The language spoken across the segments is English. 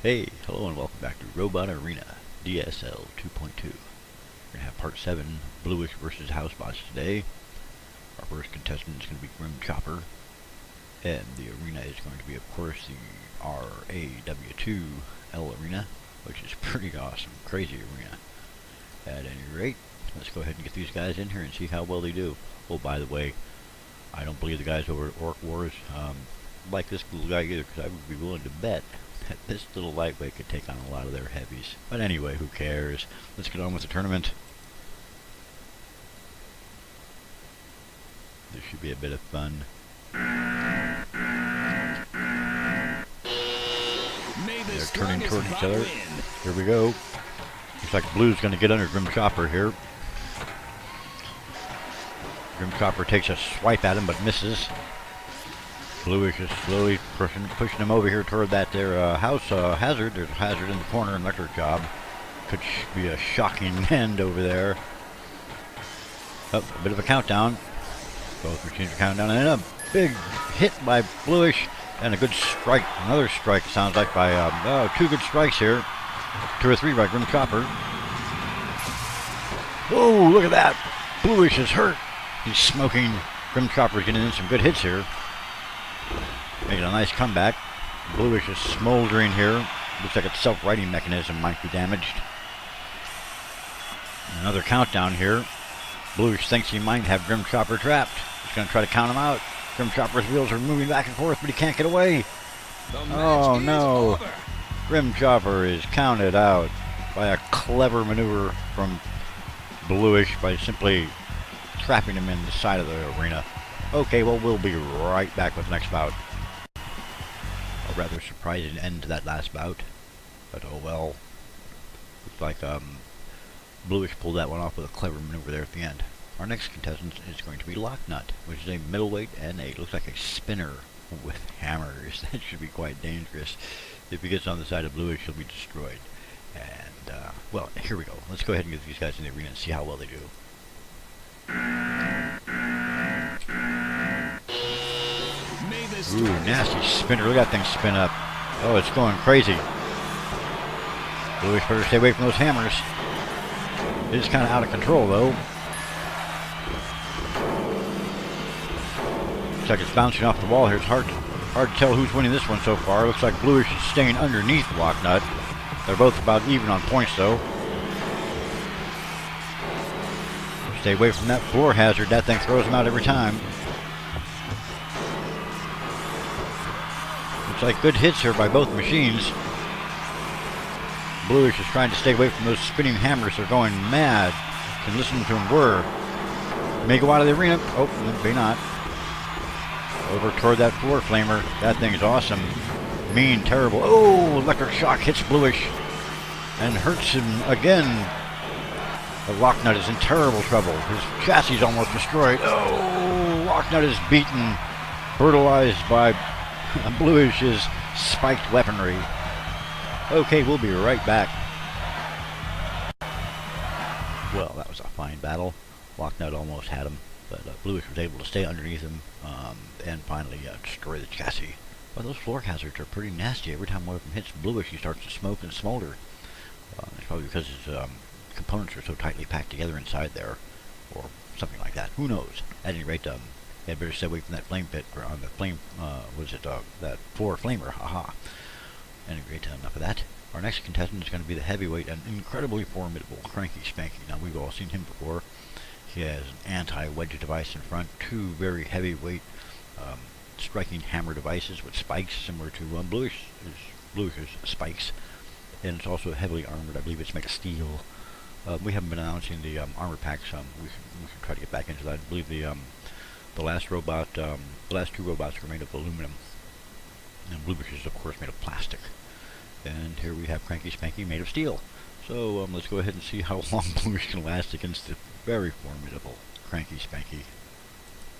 Hey, hello and welcome back to Robot Arena DSL 2.2. We're going to have part 7, Blueish versus Housebots today. Our first contestant is going to be Grim Chopper. And the arena is going to be, of course, the RAW2L arena, which is pretty awesome. Crazy arena. At any rate, let's go ahead and get these guys in here and see how well they do. Oh, by the way, I don't believe the guys over at Orc Wars like this little guy either, because I would be willing to bet that this little lightweight could take on a lot of their heavies. But anyway, who cares? Let's get on with the tournament. This should be a bit of fun. They're turning toward each other. Here we go. Looks like Blue's going to get under Grim Chopper here. Grim Chopper takes a swipe at him but misses. Blueish is slowly pushing him over here toward that there house hazard. There's a hazard in the corner, an electric job. Could be a shocking end over there. Oh, a bit of a countdown. Both machines are counting down, and then a big hit by Blueish, and a good strike. Another strike, sounds like, by two good strikes here. 2 or 3 by Grim Chopper. Oh, look at that! Blueish is hurt. He's smoking. Grim Chopper's getting in some good hits here. Making a nice comeback. Blueish is smoldering here. Looks like its self-righting mechanism might be damaged. Another countdown here. Blueish thinks he might have Grim Chopper trapped. He's going to try to count him out. Grim Chopper's wheels are moving back and forth, but he can't get away. Oh no. Grim Chopper is counted out by a clever maneuver from Blueish by simply trapping him in the side of the arena. Okay, well, we'll be right back with the next bout. A rather surprising end to that last bout, but oh well. Looks like Blueish pulled that one off with a clever maneuver there at the end. Our next contestant is going to be Locknut, which is a middleweight and looks like a spinner with hammers. That should be quite dangerous. If he gets on the side of Blueish, he'll be destroyed. And, well, here we go. Let's go ahead and get these guys in the arena and see how well they do. Ooh, nasty spinner. Look at that thing spin up. Oh, it's going crazy. Blueish better stay away from those hammers. It is kind of out of control, though. Looks like it's bouncing off the wall here. It's hard to tell who's winning this one so far. Looks like Blueish is staying underneath Locknut. They're both about even on points, though. Stay away from that floor hazard. That thing throws them out every time. Looks like good hits here by both machines. Blueish is trying to stay away from those spinning hammers. They're going mad. You can listen to them whir. May go out of the arena. Oh, maybe not. Over toward that floor flamer. That thing is awesome. Mean, terrible. Oh, electric shock hits Blueish and hurts him again. The Locknut is in terrible trouble. His chassis is almost destroyed. Oh, Locknut is beaten, brutalized by Blueish's spiked weaponry. Okay, we'll be right back. Well, that was a fine battle. Locknut almost had him, but Blueish was able to stay underneath him and finally destroy the chassis. Well, those floor hazards are pretty nasty. Every time one of them hits Blueish, he starts to smoke and smolder. It's probably because his components are so tightly packed together inside there, or something like that. Who knows? At any rate, they had better stay away from that flame pit, or on the flame, that floor flamer, haha. At any rate, enough of that. Our next contestant is going to be the heavyweight and incredibly formidable Cranky Spanky. Now, we've all seen him before. He has an anti-wedge device in front, 2 very heavyweight striking hammer devices with spikes, similar to Blueish's spikes. And it's also heavily armored. I believe it's made of steel. We haven't been announcing the armor packs. We should try to get back into that. I believe the last robot, the last 2 robots were made of aluminum, and Blueish is of course made of plastic. And here we have Cranky Spanky made of steel. So let's go ahead and see how long Blueish can last against the very formidable Cranky Spanky.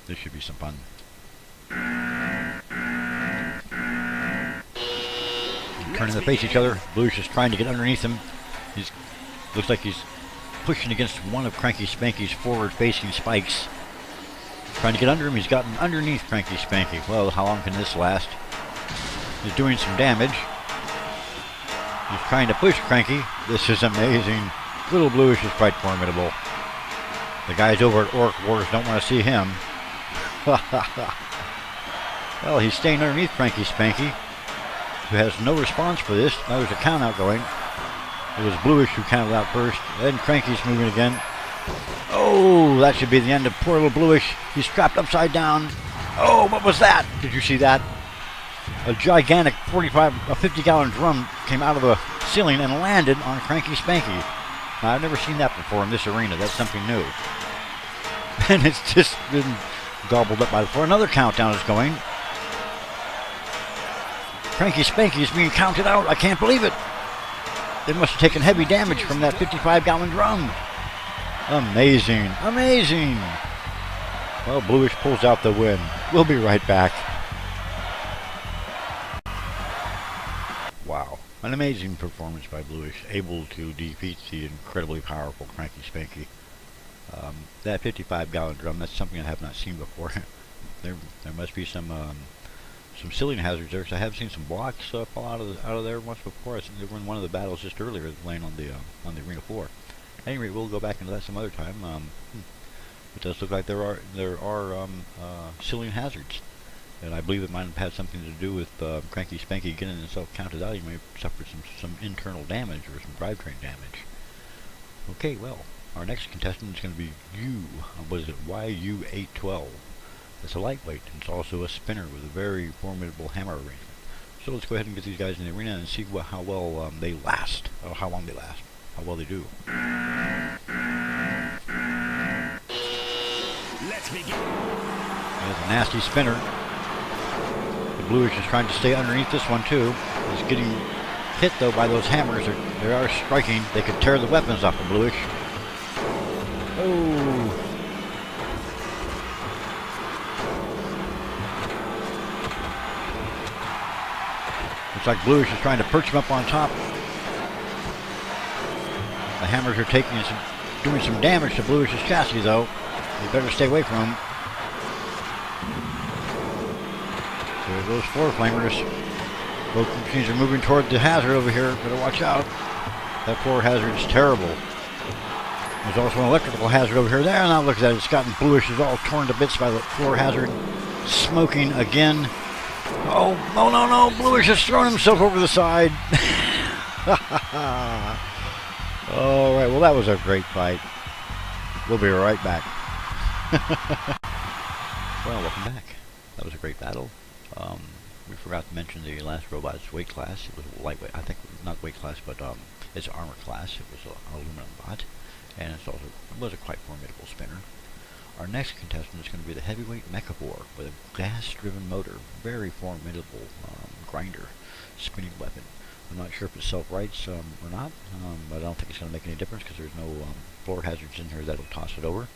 This should be some fun. Turning to face each other. Blueish is trying to get underneath him. Looks like he's pushing against one of Cranky Spanky's forward-facing spikes. Trying to get under him. He's gotten underneath Cranky Spanky. Well, how long can this last? He's doing some damage. He's trying to push Cranky. This is amazing. Little Blueish is quite formidable. The guys over at Orc Wars don't want to see him. Well, he's staying underneath Cranky Spanky, who has no response for this. Now there's a count out going. It was Blueish who counted out first. Then Cranky's moving again. Oh, that should be the end of poor little Blueish. He's trapped upside down. Oh, what was that? Did you see that? A gigantic 50-gallon drum came out of the ceiling and landed on Cranky Spanky. Now, I've never seen that before in this arena. That's something new. And it's just been gobbled up by the floor. Another countdown is going. Cranky Spanky is being counted out. I can't believe it. They must have taken heavy damage from that 55-gallon drum. Amazing. Amazing. Well, Blueish pulls out the win. We'll be right back. Wow. An amazing performance by Blueish, able to defeat the incredibly powerful Cranky Spanky. That 55-gallon drum, that's something I have not seen before. there must be some ceiling hazards there, because I have seen some blocks fall out of there once before. I think they were in one of the battles just earlier, laying on the arena floor. At any rate, we'll go back into that some other time. It does look like there are ceiling hazards, and I believe it might have had something to do with Cranky Spanky getting himself counted out. He may have suffered some internal damage or some drivetrain damage. Okay, well, our next contestant is going to be YU812. It's a lightweight, and it's also a spinner with a very formidable hammer arrangement. So let's go ahead and get these guys in the arena and see how well they last, or how long they last, how well they do. Let's begin. There's a nasty spinner. The Blueish is trying to stay underneath this one too. He's getting hit though by those hammers. They are striking. They could tear the weapons off of Blueish. Oh. Looks like Blueish is trying to perch him up on top. The hammers are doing some damage to Bluish's chassis though. You better stay away from him. There's those floor flamers. Both machines are moving toward the hazard over here. Better watch out. That floor hazard is terrible. There's also an electrical hazard over here. There, now look at that. It's gotten Blueish is all torn to bits by the floor hazard. Smoking again. Oh, no. Blueish has thrown himself over the side. Alright, well that was a great fight. We'll be right back. Well, welcome back. That was a great battle. We forgot to mention the last robot's weight class. It was lightweight. I think not weight class, but it's armor class. It was an aluminum bot, and it was a quite formidable spinner. Our next contestant is going to be the heavyweight Mecca with a gas-driven motor, very formidable grinder spinning weapon. I'm not sure if it self-rights or not, but I don't think it's going to make any difference because there's no floor hazards in here that'll toss it over.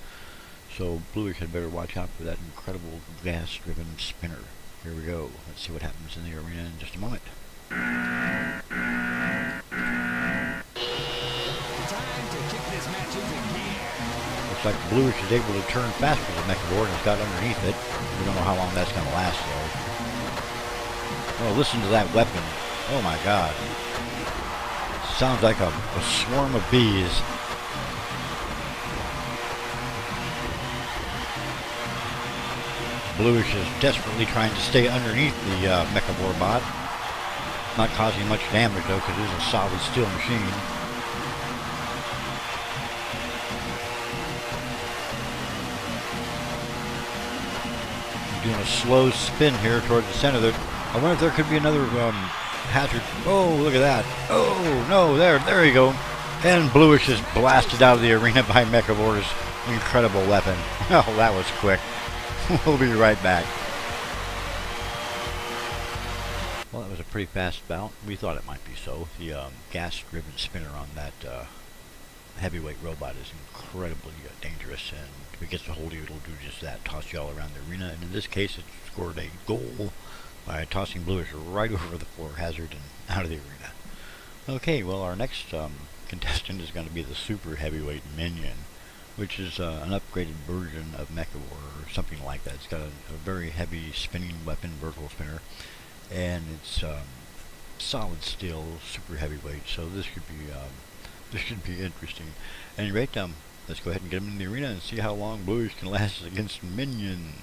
So Blueish had better watch out for that incredible gas-driven spinner. Here we go. Let's see what happens in the arena in just a moment. Time to kick this match into gear. Looks like Blueish is able to turn faster than Mecca and has got underneath it. We don't know how long that's going to last though. Oh, listen to that weapon. Oh my god. Sounds like a swarm of bees. Blueish is desperately trying to stay underneath the Mecca bot. Not causing much damage though, because it is a solid steel machine. Doing a slow spin here toward the center there. I wonder if there could be another hazard. Oh, look at that. Oh, no, there you go. And Blueish is blasted out of the arena by Mechabor's incredible weapon. Oh, that was quick. We'll be right back. Well, that was a pretty fast bout. We thought it might be so. The gas-driven spinner on that heavyweight robot is incredibly dangerous, and if it gets a hold of you, it'll do just that, toss you all around the arena. And in this case, it scored a goal by tossing Blueish right over the floor hazard and out of the arena. Okay, well, our next contestant is going to be the super heavyweight Minion, which is an upgraded version of Mecca or something like that. It's got a very heavy spinning weapon, vertical spinner, and it's solid steel, super heavyweight. So this should be interesting. At any rate, let's go ahead and get him in the arena and see how long Blueish can last against Minion.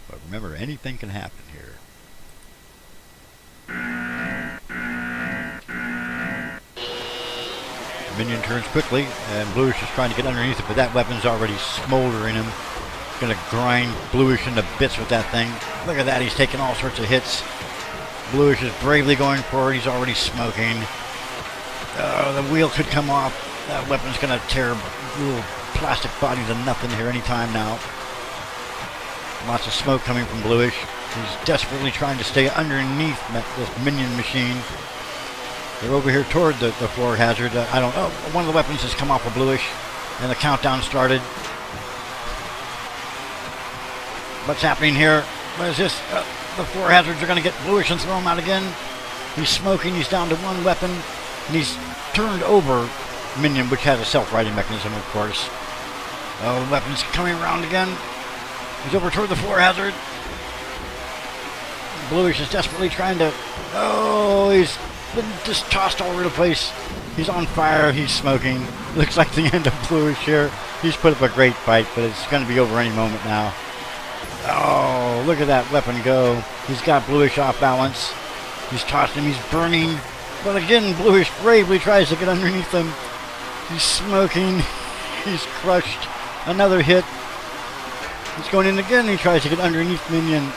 But remember, anything can happen here. Minion turns quickly, and Blueish is trying to get underneath it, but that weapon's already smoldering him. Gonna grind Blueish into bits with that thing. Look at that, he's taking all sorts of hits. Blueish is bravely going forward, he's already smoking. The wheel could come off. That weapon's gonna tear little plastic body to nothing here anytime now. Lots of smoke coming from Blueish. He's desperately trying to stay underneath this Minion machine. They're over here toward the floor hazard. I don't know. One of the weapons has come off of Blueish, and the countdown started. What's happening here? What is this? The floor hazards are going to get Blueish and throw him out again. He's smoking. He's down to one weapon. And he's turned over Minion, which has a self-righting mechanism, of course. Oh, the weapon's coming around again. He's over toward the floor hazard. Blueish is desperately trying to... Oh, he's been just tossed all over the place. He's on fire. He's smoking. Looks like the end of Blueish here. He's put up a great fight, but it's going to be over any moment now. Oh, look at that weapon go. He's got Blueish off balance. He's tossing him. He's burning. But again, Blueish bravely tries to get underneath him. He's smoking. He's crushed. Another hit. He's going in again. He tries to get underneath Minion.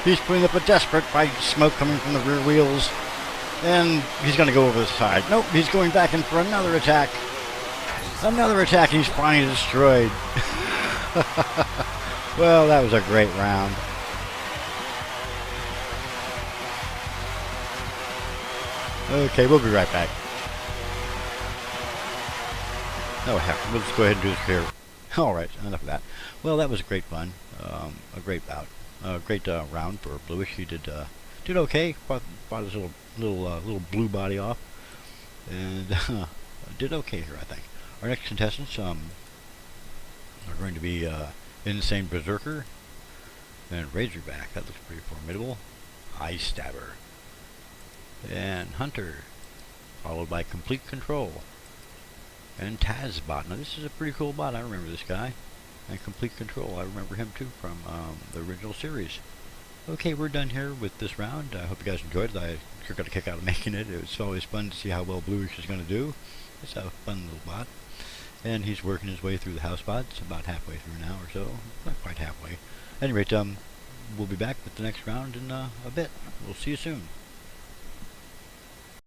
He's putting up a desperate fight. Smoke coming from the rear wheels. And he's going to go over the side. Nope, he's going back in for another attack. Another attack. He's finally destroyed. Well, that was a great round. Okay, we'll be right back. Oh heck, we'll just go ahead and do this here. Alright, enough of that. Well, that was great fun. A great bout. A great round for Blueish. He did okay. Fought his little blue body off. And did okay here, I think. Our next contestants are going to be Insane Berserker and Razorback. That looks pretty formidable. Eye Stabber. And Hunter, followed by Complete Control. And Tazbot. Now this is a pretty cool bot. I remember this guy. And Complete Control. I remember him too from the original series. Okay, we're done here with this round. I hope you guys enjoyed it. You're going to kick out of making it. It's always fun to see how well Blueish is going to do. It's a fun little bot. And he's working his way through the house bots. About halfway through now or so. Not quite halfway. At any rate, we'll be back with the next round in a bit. We'll see you soon.